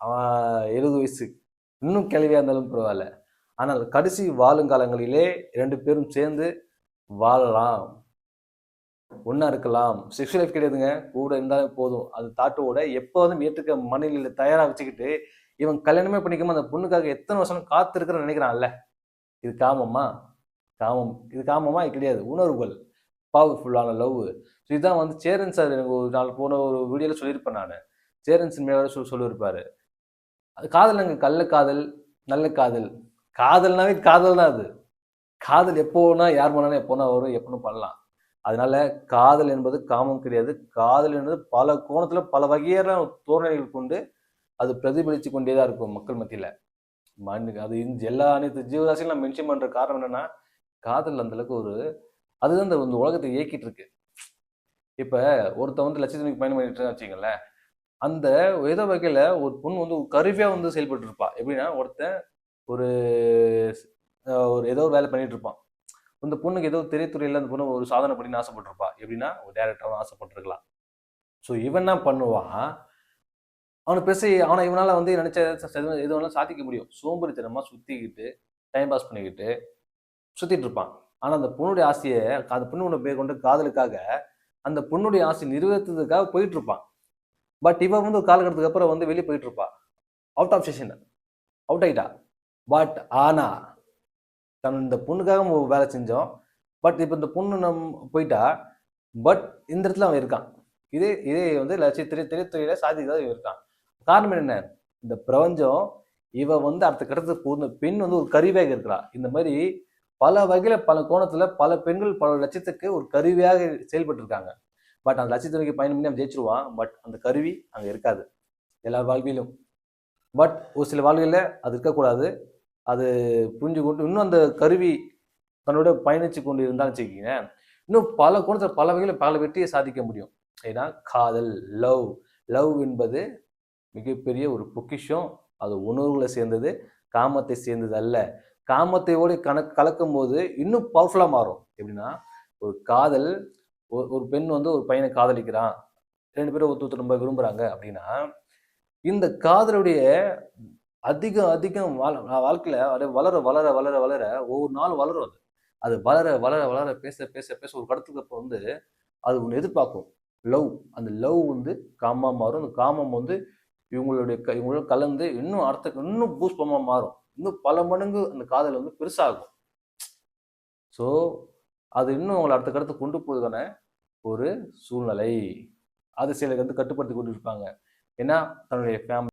அவன் 70 வயசு இன்னும் கேள்வியாக இருந்தாலும் பரவாயில்ல. ஆனால் கடைசி வாழுங்காலங்களிலே 2 பேரும் சேர்ந்து வாழலாம், ஒன்றா இருக்கலாம். செக்ஷுவல் லைஃப் கிடையாதுங்க, கூட இருந்தாலும் போதும். அது தாட்டோட எப்போ வந்து ஏற்றுக்க மனநிலையில் தயாராக வச்சுக்கிட்டு இவன் கல்யாணமே பண்ணிக்காம அந்த பொண்ணுக்காக எத்தனை வருஷம் காத்திருக்கிறன்னு நினைக்கிறான்ல, இது காமமா? இது காமமா? இது கிடையாது. உணர்வுகள், பவர்ஃபுல்லான லவ். ஸோ இதுதான் வந்து சேரன் சார் எனக்கு ஒரு நாள் போன ஒரு வீடியோவில் சொல்லியிருப்பேன். நான் சேரன் சினிமாவோட சொல்லியிருப்பாரு, அது காதல் கள்ள காதல், நல்ல காதல். காதல்னாவே காதல் தான். அது காதல் எப்போனா யார் பண்ணாலும் எப்போனா வரும், எப்போனும் பண்ணலாம். அதனால காதல் என்பது காமம் கிடையாது. காதல் என்பது பல கோணத்துல பல வகையான தோரணைகள் கொண்டு அது பிரதிபலித்து கொண்டேதான் இருக்கும் மக்கள் மத்தியில. அது எல்லா அனைத்து ஜீவராசியும் நான் மென்ஷன் பண்ற காரணம் என்னன்னா, காதல் அந்த அளவுக்கு ஒரு அதுதான் இந்த உலகத்தை இயக்கிட்டு இருக்கு. இப்ப ஒருத்தன் வந்து லட்சத்துக்கு பயணம் பண்ணிட்டு வச்சுக்கங்களேன், அந்த ஏதோ வகையில ஒரு பொண்ணு வந்து கருவியா வந்து செயல்பட்டு இருப்பா. எப்படின்னா, ஒருத்தன் ஒரு ஏதோ ஒரு வேலை பண்ணிட்டு இருப்பான். இந்த பொண்ணுக்கு ஏதோ திரைத்துறையில அந்த பொண்ணு ஒரு சாதனை பண்ணி ஆசைப்பட்டிருப்பா. எப்படின்னா, ஒரு டேரக்டராக ஆசைப்பட்டிருக்கலாம். ஸோ இவன் என்ன பண்ணுவான், அவனை பேசி அவனை இவனால வந்து நினைச்ச எது வேணாலும் சாதிக்க முடியும். சோம்பேறித்தனமா சுத்திக்கிட்டு டைம் பாஸ் பண்ணிக்கிட்டு சுத்திட்டு இருப்பான். ஆனா அந்த பொண்ணுடைய ஆசையை, அந்த பொண்ணு பேர் கொண்டு காதலுக்காக அந்த பொண்ணுடைய ஆசை நிறைவேற்றுறதுக்காக போயிட்டு இருப்பான். பட் இவன் வந்து ஒரு காலகட்டத்துக்கு அப்புறம் வந்து வெளியே போயிட்டு இருப்பா, அவுட் ஆஃப் செஷன், அவுட் ஆயிட்டா. பட் ஆனா இந்த பொண்ணுக்காக வேலை செஞ்சோம். பட் இப்போ இந்த பொண்ணு போயிட்டா. பட் இந்த இடத்துல அவன் இருக்கான். இதே வந்து திரைத்துறையில சாதிக்காத இருக்கான். காரணம் என்ன? இந்த பிரபஞ்சம் இவ வந்து அடுத்த கட்டத்துக்கு போகுது. பெண் வந்து ஒரு கருவியாக இருக்கிறா. இந்த மாதிரி பல வகையில பல கோணத்துல பல பெண்கள் பல லட்சத்துக்கு ஒரு கருவியாக செயல்பட்டு இருக்காங்க. பட் அந்த லட்சத்திற்கு பயணம் பண்ணி அவன் ஜெயிச்சிருவான். பட் அந்த கருவி அங்க இருக்காது எல்லா வாழ்விலும். பட் ஒரு சில வாழ்வில அது இருக்கக்கூடாது. அது புரிஞ்சு கொண்டு இன்னும் அந்த கருவி தன்னோட பயணிச்சு கொண்டு இருந்தாலும் வச்சுக்கீங்க, இன்னும் பல கோணத்தில் பல வகையில் பல வெற்றியை சாதிக்க முடியும். ஏன்னா காதல், லவ் என்பது மிகப்பெரிய ஒரு பொக்கிஷம். அது உணர்வுகளை சேர்ந்தது, காமத்தை சேர்ந்தது அல்ல. காமத்தையோடு கலக்கும் போது இன்னும் பவர்ஃபுல்லா மாறும். எப்படின்னா, ஒரு காதல், ஒரு பெண் வந்து ஒரு பையனை காதலிக்கிறான், 2 பேரும் ஒருத்தர் ரொம்ப விரும்புறாங்க அப்படின்னா, இந்த காதலுடைய அதிகம் வாழ்க்கையில வளர வளர வளர வளர ஒவ்வொரு நாளும் வளரும். அது வளர வளர வளர பேச பேச பேச ஒரு கடத்துக்கு அப்புறம் வந்து அது ஒன்று எதிர்பார்க்கும், லவ். அந்த லவ் வந்து காமமா மாறும். அந்த காமம் வந்து இவங்களோட கலந்து இன்னும் அடுத்த இன்னும் பூஸ்பமா மாறும். இன்னும் பல மடங்கு அந்த காதல் வந்து பெருசாகும். ஸோ அது இன்னும் அவங்களை அடுத்த கடத்தை கொண்டு போவதுக்கான ஒரு சூழ்நிலை. அது சிலர் வந்து கட்டுப்படுத்தி கொண்டு இருப்பாங்க. ஏன்னா தன்னுடைய ஃபேமிலி